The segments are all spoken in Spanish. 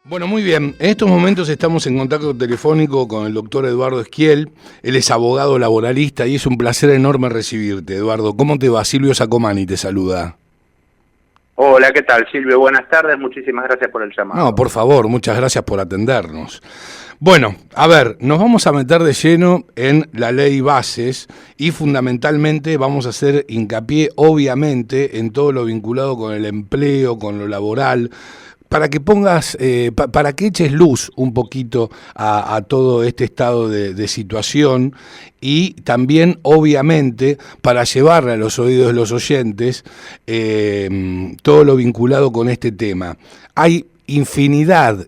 Bueno, muy bien. En estos momentos estamos en contacto telefónico con el doctor Eduardo Esquiel. Él es abogado laboralista y es un placer enorme recibirte, Eduardo. ¿Cómo te va? Silvio Sacomani te saluda. Hola, ¿qué tal, Silvio? Buenas tardes, muchísimas gracias por el llamado. No, por favor, muchas gracias por atendernos. Bueno, a ver, nos vamos a meter de lleno en la ley bases y fundamentalmente vamos a hacer hincapié, obviamente, en todo lo vinculado con el empleo, con lo laboral, para que pongas, para que eches luz un poquito a todo este estado de situación y también, obviamente, para llevarle a los oídos de los oyentes todo lo vinculado con este tema. Hay infinidad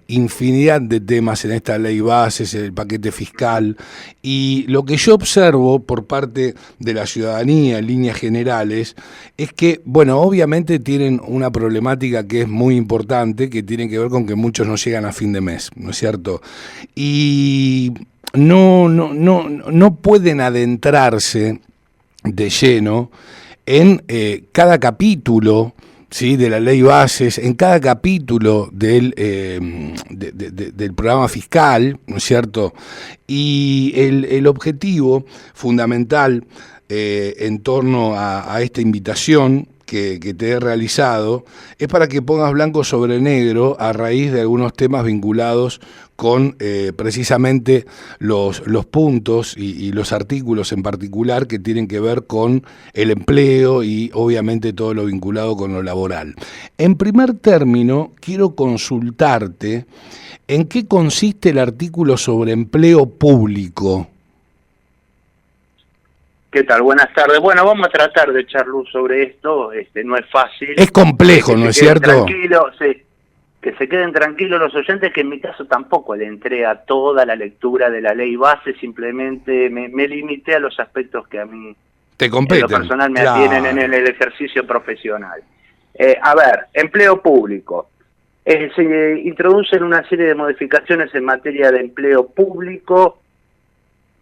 de temas en esta ley bases, el paquete fiscal, y lo que yo observo por parte de la ciudadanía en líneas generales es que, bueno, obviamente tienen una problemática que es muy importante, que tiene que ver con que muchos no llegan a fin de mes, ¿no es cierto? Y no pueden adentrarse de lleno en cada capítulo, ¿sí?, de la ley bases, en cada capítulo del programa fiscal, ¿no es cierto? Y el objetivo fundamental en torno a esta invitación que te he realizado es para que pongas blanco sobre negro a raíz de algunos temas vinculados con precisamente los puntos y los artículos en particular que tienen que ver con el empleo y obviamente todo lo vinculado con lo laboral. En primer término, quiero consultarte en qué consiste el artículo sobre empleo público. ¿Qué tal? Buenas tardes. Bueno, vamos a tratar de echar luz sobre esto. No es fácil. Es complejo, ¿no es cierto? Tranquilo, sí. Que se queden tranquilos los oyentes, que en mi caso tampoco le entré a toda la lectura de la ley base, simplemente me limité a los aspectos que a mí, te competen, en lo personal, me atienen en el ejercicio profesional. A ver, empleo público. Se introducen una serie de modificaciones en materia de empleo público.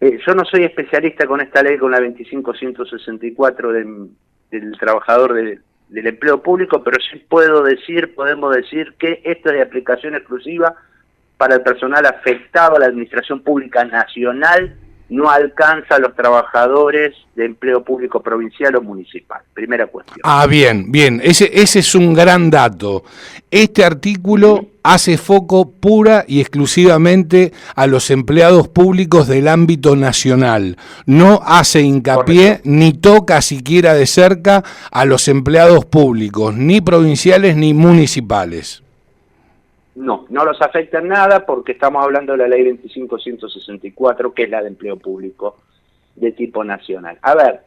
Yo no soy especialista con esta ley, con la 25.164 del trabajador del empleo público, pero sí podemos decir que esto es de aplicación exclusiva para el personal afectado a la administración pública nacional, no alcanza a los trabajadores de empleo público provincial o municipal. Primera cuestión. Ah, bien, ese es un gran dato. Este artículo hace foco pura y exclusivamente a los empleados públicos del ámbito nacional. No hace hincapié, correcto, ni toca siquiera de cerca a los empleados públicos, ni provinciales ni municipales. No los afecta en nada porque estamos hablando de la ley 25.164, que es la de empleo público de tipo nacional. A ver,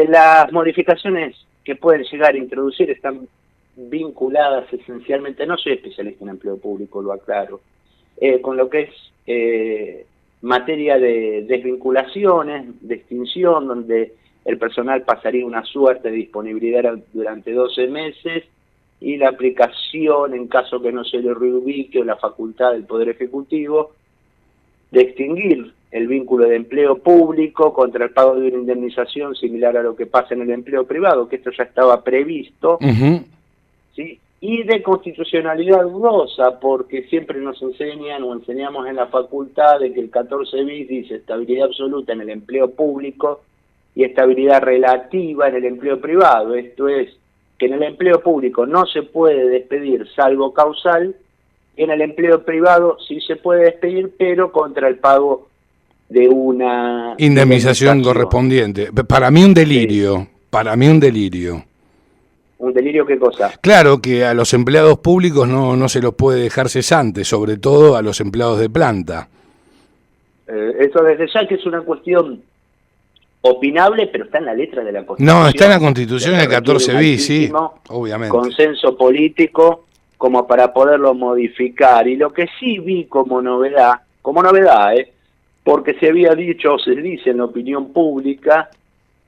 las modificaciones que pueden llegar a introducir están vinculadas esencialmente, no soy especialista en empleo público, lo aclaro, con lo que es materia de desvinculaciones, de extinción, donde el personal pasaría una suerte de disponibilidad durante 12 meses, y la aplicación, en caso que no se le reubique, o la facultad del Poder Ejecutivo de extinguir el vínculo de empleo público contra el pago de una indemnización similar a lo que pasa en el empleo privado, que esto ya estaba previsto, ¿sí? Y de constitucionalidad dudosa, porque siempre nos enseñan o enseñamos en la facultad de que el 14 bis dice estabilidad absoluta en el empleo público y estabilidad relativa en el empleo privado. Esto es, que en el empleo público no se puede despedir salvo causal, y en el empleo privado sí se puede despedir, pero contra el pago de una indemnización correspondiente. Para mí un delirio, sí. Para mí un delirio. ¿Un delirio qué cosa? Claro, que a los empleados públicos no se los puede dejar cesantes, sobre todo a los empleados de planta. Eso desde ya que es una cuestión opinable, pero está en la letra de la Constitución. No, está en la Constitución, el 14 bis, sí, obviamente. Consenso político como para poderlo modificar. Y lo que sí vi como novedad, porque se había dicho, o se dice en la opinión pública,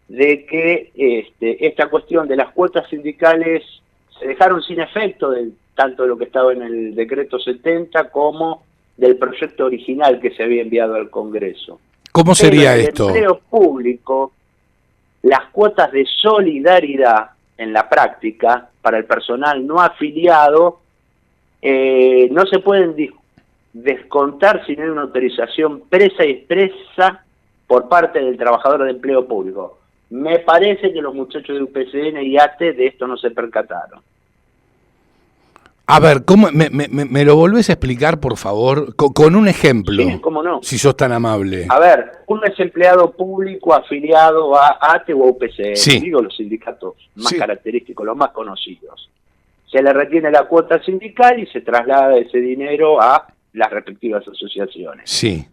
de que esta cuestión de las cuotas sindicales se dejaron sin efecto, tanto de lo que estaba en el decreto 70 como del proyecto original que se había enviado al Congreso. ¿Cómo sería esto? En el empleo público, las cuotas de solidaridad en la práctica para el personal no afiliado no se pueden descontar sin una autorización presa y expresa por parte del trabajador de empleo público. Me parece que los muchachos de UPCN y ATE de esto no se percataron. A ver, ¿cómo me lo volvés a explicar, por favor? Con un ejemplo. Sí, cómo no. Si sos tan amable. A ver, uno es empleado público afiliado a ATE o a UPCN, sí. Digo los sindicatos más sí. característicos, los más conocidos. Se le retiene la cuota sindical y se traslada ese dinero a las respectivas asociaciones. Sí.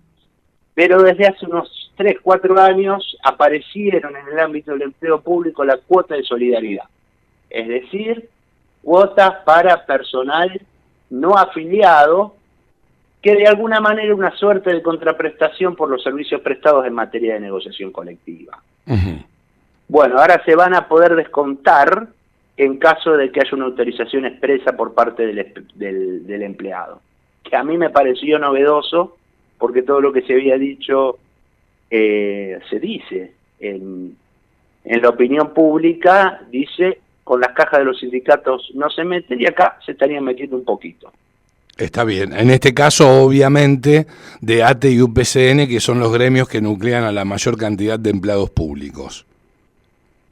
Pero desde hace unos 3, 4 años aparecieron en el ámbito del empleo público la cuota de solidaridad. Es decir, cuotas para personal no afiliado, que de alguna manera es una suerte de contraprestación por los servicios prestados en materia de negociación colectiva. Uh-huh. Bueno, ahora se van a poder descontar en caso de que haya una autorización expresa por parte del empleado. Que a mí me pareció novedoso, porque todo lo que se había dicho se dice en la opinión pública, dice, con las cajas de los sindicatos no se meten, y acá se estarían metiendo un poquito. Está bien. En este caso, obviamente, de ATE y UPCN, que son los gremios que nuclean a la mayor cantidad de empleados públicos.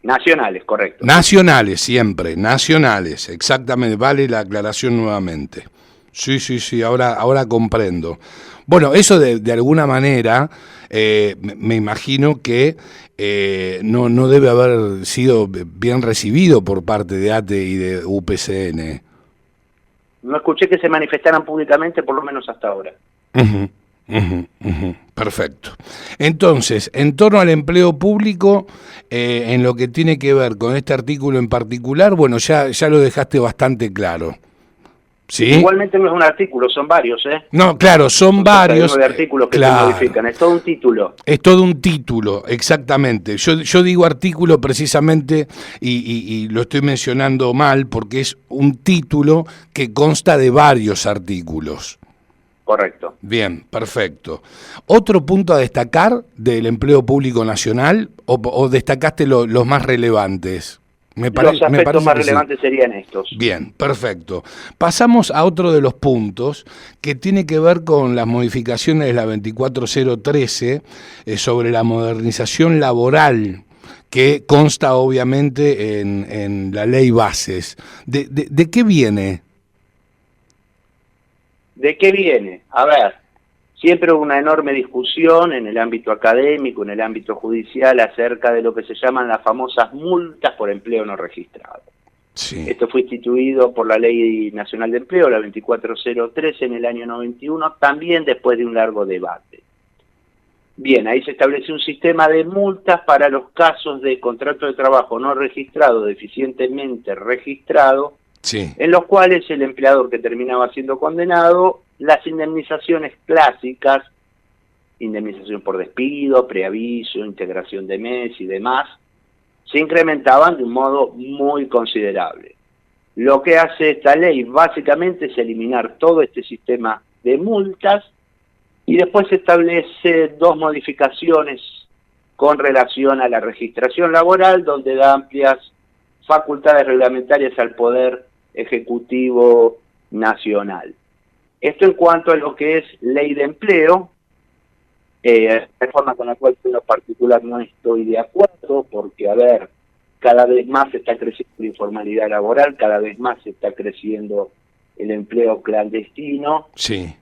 Nacionales, correcto. Nacionales, siempre, nacionales, exactamente, vale la aclaración nuevamente. Sí, ahora comprendo. Bueno, eso de alguna manera, me imagino que no debe haber sido bien recibido por parte de ATE y de UPCN. No escuché que se manifestaran públicamente, por lo menos hasta ahora. Perfecto. Entonces, en torno al empleo público, en lo que tiene que ver con este artículo en particular, bueno, ya lo dejaste bastante claro. ¿Sí? Igualmente no es un artículo, son varios, ¿eh? No, claro, son varios. De artículos que claro, se modifican, es todo un título. Es todo un título, exactamente. Yo digo artículo precisamente, y lo estoy mencionando mal, porque es un título que consta de varios artículos. Correcto. Bien, perfecto. ¿Otro punto a destacar del empleo público nacional o destacaste los más relevantes? Los aspectos más relevantes serían estos. Bien, perfecto. Pasamos a otro de los puntos que tiene que ver con las modificaciones de la 24013 sobre la modernización laboral, que consta obviamente en la ley bases. ¿De qué viene? ¿De qué viene? A ver, siempre hubo una enorme discusión en el ámbito académico, en el ámbito judicial, acerca de lo que se llaman las famosas multas por empleo no registrado. Sí. Esto fue instituido por la Ley Nacional de Empleo, la 24013, en el año 91, también después de un largo debate. Bien, ahí se estableció un sistema de multas para los casos de contrato de trabajo no registrado, deficientemente registrado, sí, en los cuales el empleador que terminaba siendo condenado, las indemnizaciones clásicas, indemnización por despido, preaviso, integración de mes y demás, se incrementaban de un modo muy considerable. Lo que hace esta ley básicamente es eliminar todo este sistema de multas y después se establece 2 modificaciones con relación a la registración laboral, donde da amplias facultades reglamentarias al Poder Ejecutivo Nacional. Esto en cuanto a lo que es ley de empleo, reforma con la cual en lo particular no estoy de acuerdo, porque, a ver, cada vez más se está creciendo la informalidad laboral, cada vez más se está creciendo el empleo clandestino, sí,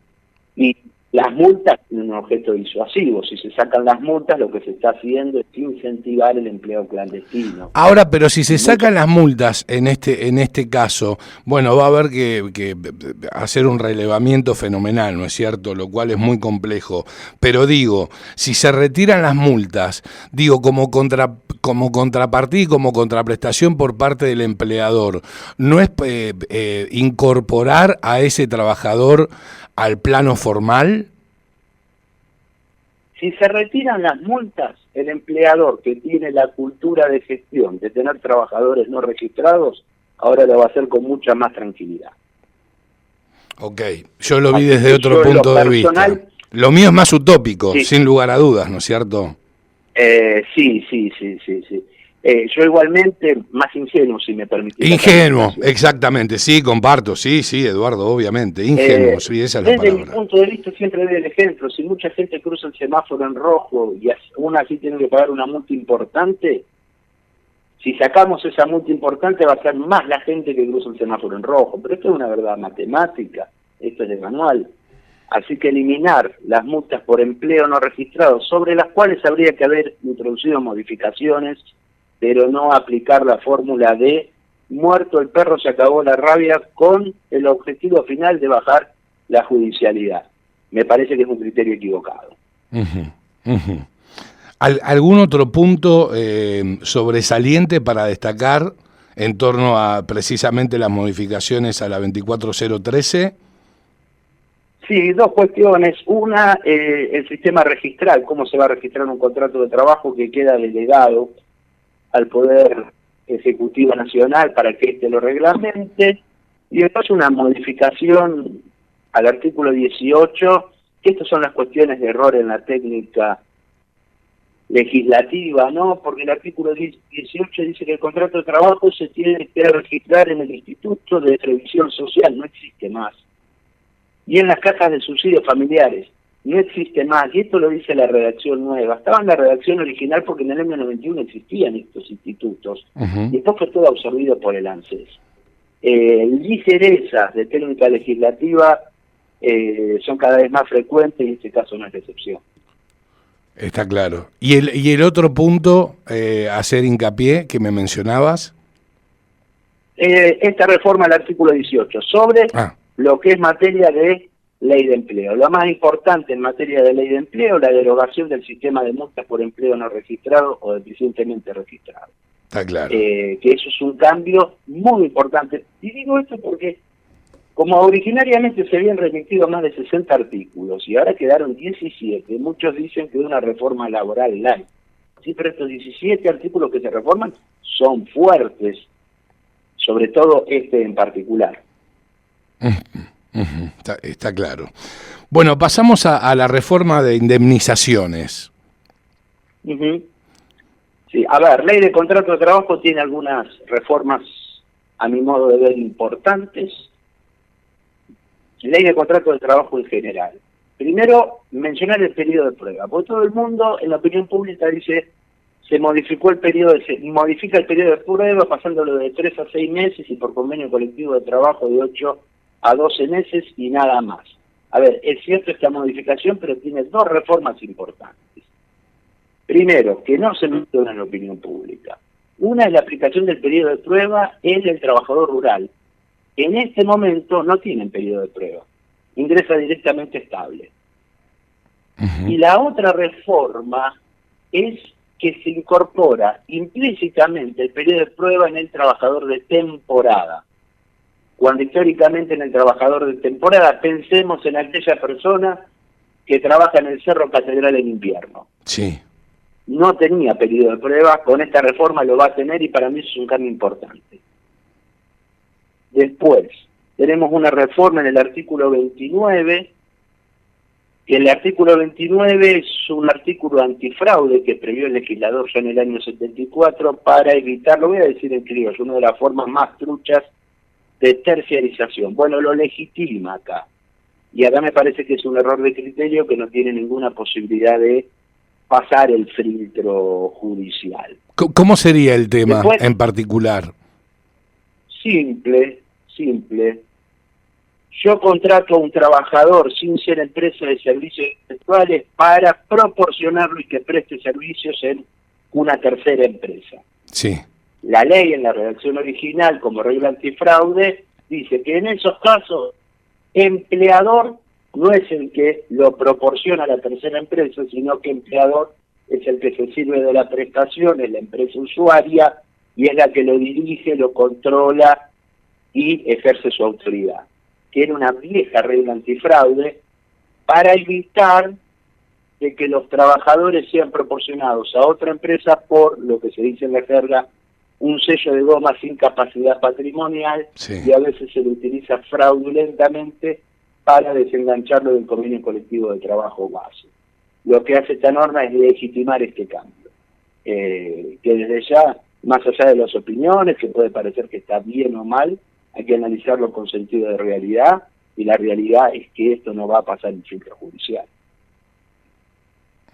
y las multas tienen un objeto disuasivo. Si se sacan las multas, lo que se está haciendo es incentivar el empleo clandestino. Ahora, pero si se sacan las multas en este caso, bueno, va a haber que hacer un relevamiento fenomenal, ¿no es cierto? Lo cual es muy complejo. Pero digo, si se retiran las multas, digo, como contrapartida y como contraprestación por parte del empleador, ¿no es incorporar a ese trabajador al plano formal? Si se retiran las multas, el empleador que tiene la cultura de gestión de tener trabajadores no registrados, ahora lo va a hacer con mucha más tranquilidad. Ok, yo lo vi desde otro punto de vista. Lo mío es más utópico, sí, sin lugar a dudas, ¿no es cierto? Sí. Yo igualmente, más ingenuo, si me permitís. Ingenuo, exactamente, sí, comparto, sí, Eduardo, obviamente, ingenuo, sí, esa es la Desde mi palabra. punto de vista siempre doy el ejemplo, si mucha gente cruza el semáforo en rojo y aún así tiene que pagar una multa importante, si sacamos esa multa importante va a ser más la gente que cruza el semáforo en rojo, pero esto es una verdad matemática, esto es de manual. Así que eliminar las multas por empleo no registrado, sobre las cuales habría que haber introducido modificaciones, pero no aplicar la fórmula de muerto el perro se acabó la rabia con el objetivo final de bajar la judicialidad. Me parece que es un criterio equivocado. ¿Algún otro punto sobresaliente para destacar en torno a precisamente las modificaciones a la 24013? Sí, dos cuestiones. Una, el sistema registral, cómo se va a registrar un contrato de trabajo que queda delegado al Poder Ejecutivo Nacional para que éste lo reglamente. Y después una modificación al artículo 18, que estas son las cuestiones de error en la técnica legislativa, ¿no? Porque el artículo 18 dice que el contrato de trabajo se tiene que registrar en el Instituto de Previsión Social, no existe más. Y en las cajas de subsidios familiares, no existe más. Y esto lo dice la redacción nueva. Estaba en la redacción original porque en el año 91 existían estos institutos. Y después fue todo absorbido por el ANSES. Ligerezas de técnica legislativa son cada vez más frecuentes y este caso no es la excepción. Está claro. ¿Y el otro punto, hacer hincapié, que me mencionabas? Esta reforma al artículo 18 sobre lo que es materia de ley de empleo. Lo más importante en materia de ley de empleo, la derogación del sistema de multas por empleo no registrado o deficientemente registrado. Está claro. Que eso es un cambio muy importante. Y digo esto porque, como originariamente se habían remitido más de 60 artículos y ahora quedaron 17, muchos dicen que es una reforma laboral light. Sí, pero estos 17 artículos que se reforman son fuertes, sobre todo este en particular. Está claro. Bueno, pasamos a la reforma de indemnizaciones. Sí, a ver, ley de contrato de trabajo tiene algunas reformas, a mi modo de ver, importantes. Ley de contrato de trabajo en general. Primero, mencionar el periodo de prueba, porque todo el mundo en la opinión pública dice se modifica el periodo de prueba pasándolo de 3 a 6 meses y por convenio colectivo de trabajo de 8 a 12 meses y nada más. A ver, es cierto esta modificación, pero tiene dos reformas importantes. Primero, que no se mencionan en la opinión pública. Una es la aplicación del periodo de prueba en el trabajador rural. En este momento no tienen periodo de prueba. Ingresa directamente estable. Y la otra reforma es que se incorpora implícitamente el periodo de prueba en el trabajador de temporada. Cuando históricamente en el trabajador de temporada pensemos en aquella persona que trabaja en el Cerro Catedral en invierno. Sí. No tenía periodo de prueba, con esta reforma lo va a tener y para mí es un cambio importante. Después, tenemos una reforma en el artículo 29, que el artículo 29 es un artículo antifraude que previó el legislador ya en el año 74 para evitar, lo voy a decir en criollo, una de las formas más truchas de terciarización. Bueno, lo legitima acá. Y acá me parece que es un error de criterio que no tiene ninguna posibilidad de pasar el filtro judicial. ¿Cómo sería el tema Después, en particular? Simple. Yo contrato a un trabajador sin ser empresa de servicios sexuales para proporcionarlo y que preste servicios en una tercera empresa. Sí. La ley en la redacción original, como regla antifraude, dice que en esos casos, empleador no es el que lo proporciona a la tercera empresa, sino que empleador es el que se sirve de la prestación, es la empresa usuaria, y es la que lo dirige, lo controla y ejerce su autoridad. Que era una vieja regla antifraude para evitar de que los trabajadores sean proporcionados a otra empresa por lo que se dice en la jerga, un sello de goma sin capacidad patrimonial, Sí. y a veces se lo utiliza fraudulentamente para desengancharlo del convenio colectivo de trabajo base. Lo que hace esta norma es legitimar este cambio, que desde ya Más allá de las opiniones, que puede parecer que está bien o mal, hay que analizarlo con sentido de realidad, y la realidad es que esto no va a pasar en filtro judicial.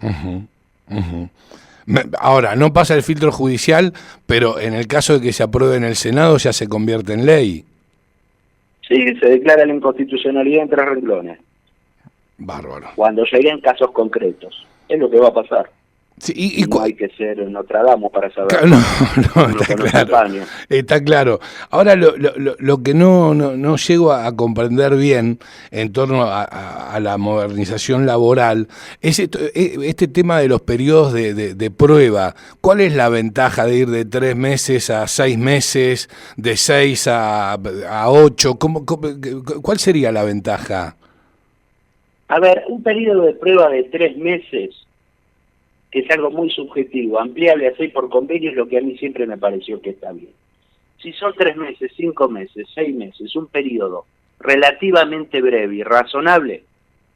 Ujú, ujú. Ahora, no pasa el filtro judicial, pero en el caso de que se apruebe en el Senado ya se convierte en ley. Sí, se declara la inconstitucionalidad en 3 renglones, Bárbaro. cuando lleguen casos concretos. Es lo que va a pasar. Sí, Y no hay que ser Nostradamus para saberlo. No, no, Uno está conoce el claro, paño. está claro. Ahora, lo que no llego a comprender bien en torno a la modernización laboral es este tema de los periodos de prueba. ¿Cuál es la ventaja de ir de 3 meses a 6 meses, de 6 a 8? ¿Cuál sería la ventaja? A ver, un periodo de prueba de 3 meses, que es algo muy subjetivo, ampliable a 6 por convenio, es lo que a mí siempre me pareció que está bien. Si son 3 meses, 5 meses, 6 meses, un periodo relativamente breve y razonable,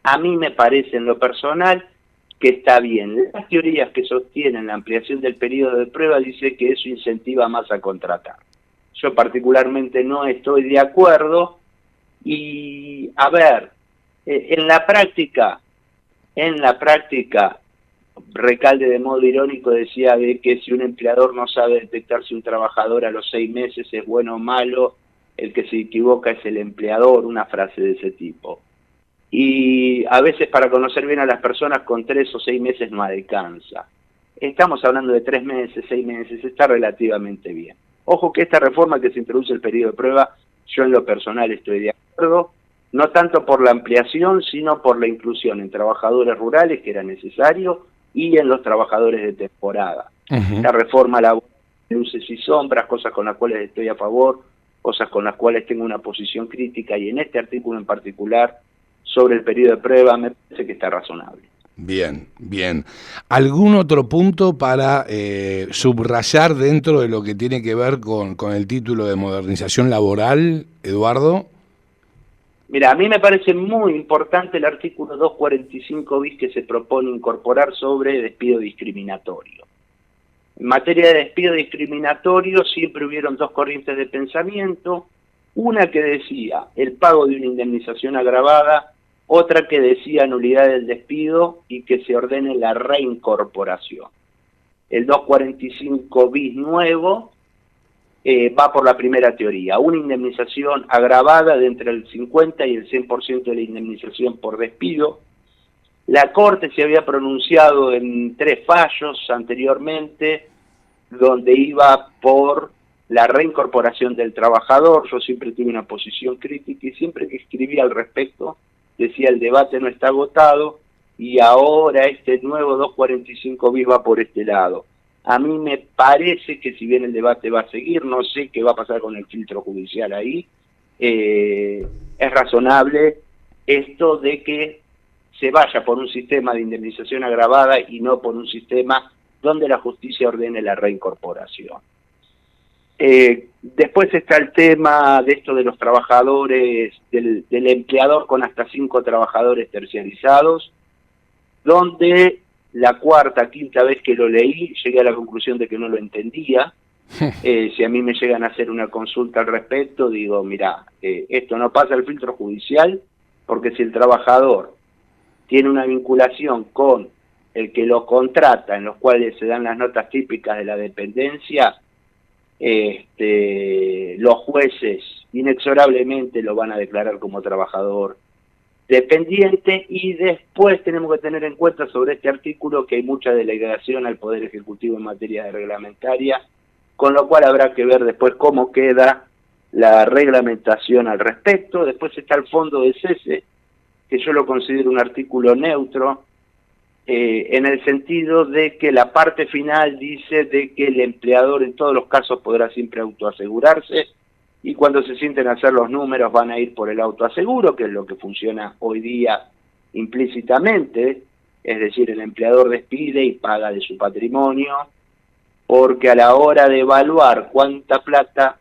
a mí me parece en lo personal que está bien. Las teorías que sostienen la ampliación del periodo de prueba dicen que eso incentiva más a contratar. Yo particularmente no estoy de acuerdo y, a ver, en la práctica, Recalde de modo irónico decía de que si un empleador no sabe detectar si un trabajador a los 6 meses es bueno o malo, el que se equivoca es el empleador, una frase de ese tipo. Y a veces para conocer bien a las personas con 3 o 6 meses no alcanza. Estamos hablando de 3 meses, 6 meses, está relativamente bien. Ojo que esta reforma que se introduce el periodo de prueba, yo en lo personal estoy de acuerdo, no tanto por la ampliación, sino por la inclusión en trabajadores rurales, que era necesario, y en los trabajadores de temporada. Uh-huh. La reforma laboral, luces y sombras, cosas con las cuales estoy a favor, cosas con las cuales tengo una posición crítica, y en este artículo en particular, sobre el periodo de prueba, me parece que está razonable. Bien, bien. ¿Algún otro punto para subrayar dentro de lo que tiene que ver con el título de modernización laboral, Eduardo? Mira, a mí me parece muy importante el artículo 245 bis que se propone incorporar sobre despido discriminatorio. En materia de despido discriminatorio siempre hubieron 2 corrientes de pensamiento, una que decía el pago de una indemnización agravada, otra que decía nulidad del despido y que se ordene la reincorporación. El 245 bis nuevo va por la primera teoría, una indemnización agravada de entre el 50 y el 100% de la indemnización por despido. La Corte se había pronunciado en 3 fallos anteriormente, donde iba por la reincorporación del trabajador. Yo siempre tuve una posición crítica y siempre que escribía al respecto decía el debate no está agotado, y ahora este nuevo 245 bis va por este lado. A mí me parece que si bien el debate va a seguir, no sé qué va a pasar con el filtro judicial ahí, es razonable esto de que se vaya por un sistema de indemnización agravada y no por un sistema donde la justicia ordene la reincorporación. Después está el tema de esto de los trabajadores, del empleador con hasta 5 trabajadores terciarizados, donde la 4ª, 5ª vez que lo leí, llegué a la conclusión de que no lo entendía. Si a mí me llegan a hacer una consulta al respecto, digo, mirá, esto no pasa al filtro judicial, porque si el trabajador tiene una vinculación con el que lo contrata, en los cuales se dan las notas típicas de la dependencia, los jueces inexorablemente lo van a declarar como trabajador dependiente, y después tenemos que tener en cuenta sobre este artículo que hay mucha delegación al Poder Ejecutivo en materia de reglamentaria, con lo cual habrá que ver después cómo queda la reglamentación al respecto. Después está el fondo de cese, que yo lo considero un artículo neutro, en el sentido de que la parte final dice de que el empleador en todos los casos podrá siempre autoasegurarse, y cuando se sienten a hacer los números van a ir por el autoaseguro, que es lo que funciona hoy día implícitamente, es decir, el empleador despide y paga de su patrimonio, porque a la hora de evaluar cuánta plata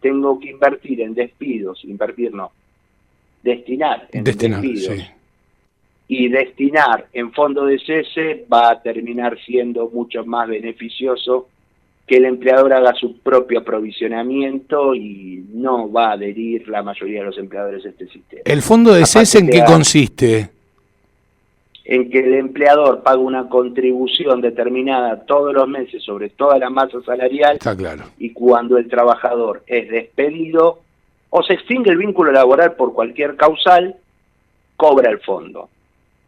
tengo que invertir en despidos, destinar en despidos, sí, y destinar en fondo de cese, va a terminar siendo mucho más beneficioso que el empleador haga su propio aprovisionamiento y no va a adherir la mayoría de los empleadores a este sistema. ¿El fondo de cese en qué consiste? En que el empleador paga una contribución determinada todos los meses sobre toda la masa salarial. Está claro. Y cuando el trabajador es despedido o se extingue el vínculo laboral por cualquier causal, cobra el fondo.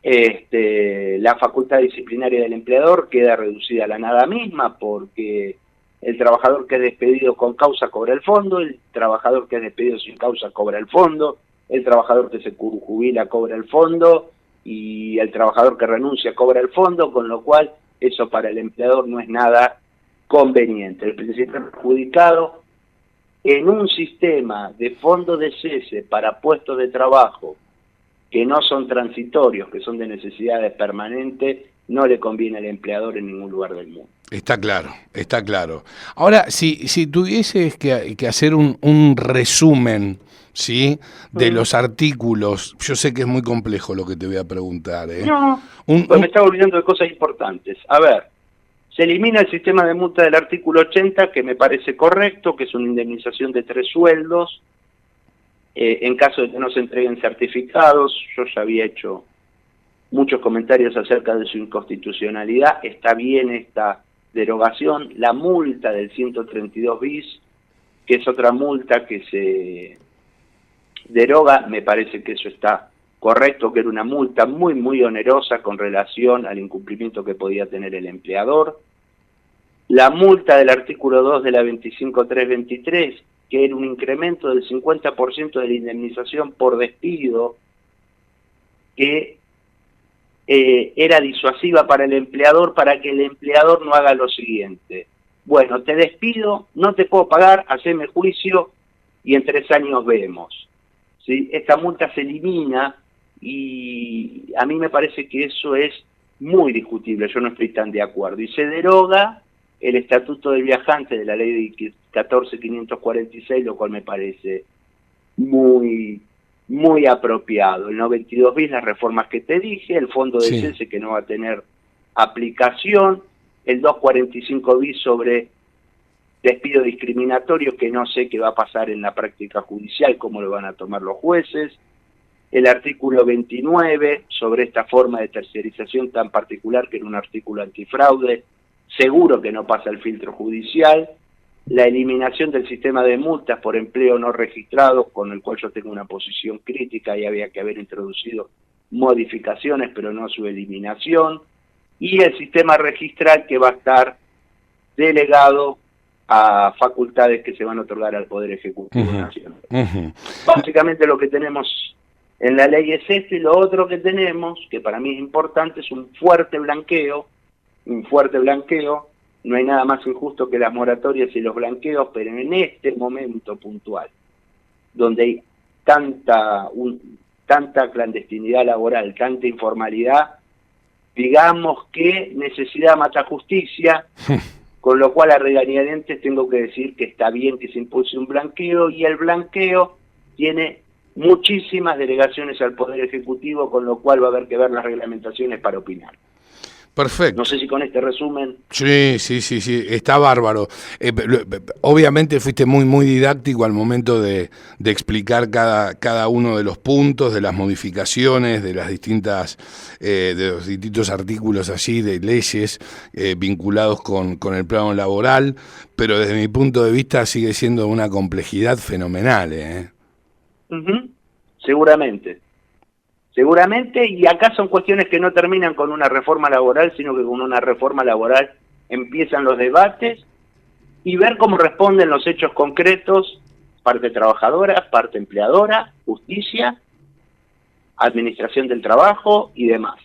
La facultad disciplinaria del empleador queda reducida a la nada misma, porque el trabajador que es despedido con causa cobra el fondo, el trabajador que es despedido sin causa cobra el fondo, el trabajador que se jubila cobra el fondo, y el trabajador que renuncia cobra el fondo, con lo cual eso para el empleador no es nada conveniente. El principal perjudicado en un sistema de fondo de cese para puestos de trabajo que no son transitorios, que son de necesidades permanentes, no le conviene al empleador en ningún lugar del mundo. Está claro, está claro. Ahora, si tuvieses que hacer un resumen, ¿sí?, de los artículos, yo sé que es muy complejo lo que te voy a preguntar, ¿eh? No, pues me estaba olvidando de cosas importantes. A ver, se elimina el sistema de multa del artículo 80, que me parece correcto, que es una indemnización de 3 sueldos, en caso de que no se entreguen certificados. Yo ya había hecho muchos comentarios acerca de su inconstitucionalidad. Está bien esta derogación. La multa del 132 bis, que es otra multa que se deroga, me parece que eso está correcto, que era una multa muy, muy onerosa con relación al incumplimiento que podía tener el empleador. La multa del artículo 2 de la 25.323, que era un incremento del 50% de la indemnización por despido, que era disuasiva para el empleador, para que el empleador no haga lo siguiente: bueno, te despido, no te puedo pagar, haceme juicio y en 3 años vemos. ¿Sí? Esta multa se elimina y a mí me parece que eso es muy discutible, yo no estoy tan de acuerdo. Y se deroga el estatuto del viajante de la ley de 14.546, lo cual me parece muy, muy apropiado. El 92 bis, las reformas que te dije, el fondo de cese que no va a tener aplicación, el 245 bis sobre despido discriminatorio, que no sé qué va a pasar en la práctica judicial, cómo lo van a tomar los jueces, el artículo 29 sobre esta forma de tercerización tan particular, que era un artículo antifraude, seguro que no pasa el filtro judicial, la eliminación del sistema de multas por empleo no registrado, con el cual yo tengo una posición crítica y había que haber introducido modificaciones, pero no su eliminación, y el sistema registral, que va a estar delegado a facultades que se van a otorgar al Poder Ejecutivo Nacional. Básicamente lo que tenemos en la ley es esto, y lo otro que tenemos, que para mí es importante, es un fuerte blanqueo. No hay nada más injusto que las moratorias y los blanqueos, pero en este momento puntual, donde hay tanta clandestinidad laboral, tanta informalidad, digamos que necesidad mata justicia, con lo cual a regañadientes tengo que decir que está bien que se impulse un blanqueo, y el blanqueo tiene muchísimas delegaciones al Poder Ejecutivo, con lo cual va a haber que ver las reglamentaciones para opinar. Perfecto. No sé si con este resumen... Sí, está bárbaro. Obviamente fuiste muy didáctico al momento de explicar cada uno de los puntos, de las modificaciones, de las de los distintos artículos allí, de leyes vinculados con el plano laboral, pero desde mi punto de vista sigue siendo una complejidad fenomenal, ¿eh? Seguramente, y acá son cuestiones que no terminan con una reforma laboral, sino que con una reforma laboral empiezan los debates y ver cómo responden los hechos concretos, parte trabajadora, parte empleadora, justicia, administración del trabajo y demás.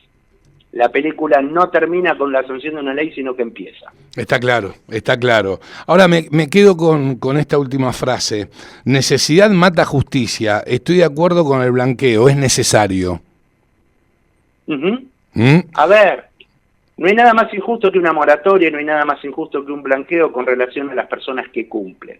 La película no termina con la sanción de una ley, sino que empieza. Está claro. Ahora me quedo con esta última frase. Necesidad mata justicia. Estoy de acuerdo con el blanqueo, es necesario. A ver, no hay nada más injusto que una moratoria, no hay nada más injusto que un blanqueo con relación a las personas que cumplen.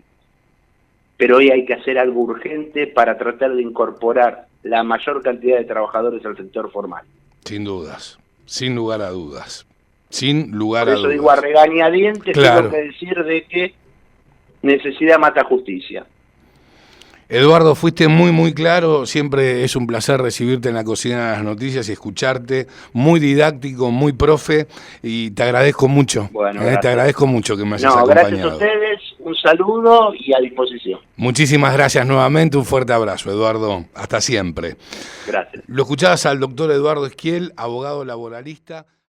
Pero hoy hay que hacer algo urgente para tratar de incorporar la mayor cantidad de trabajadores al sector formal. Sin dudas. Sin lugar a dudas. sin lugar Por a eso dudas. digo a regañadientes, Claro. tengo que decir de que necesidad mata justicia. Eduardo, fuiste muy, muy claro. Siempre es un placer recibirte en la cocina de las noticias y escucharte. Muy didáctico, muy profe, y te agradezco mucho. Bueno, Te gracias. agradezco mucho que me hayas No, acompañado. gracias a ustedes, un saludo y a disposición. Muchísimas gracias nuevamente, un fuerte abrazo, Eduardo. Hasta siempre. Gracias. Lo escuchabas al doctor Eduardo Esquiel, abogado laboralista.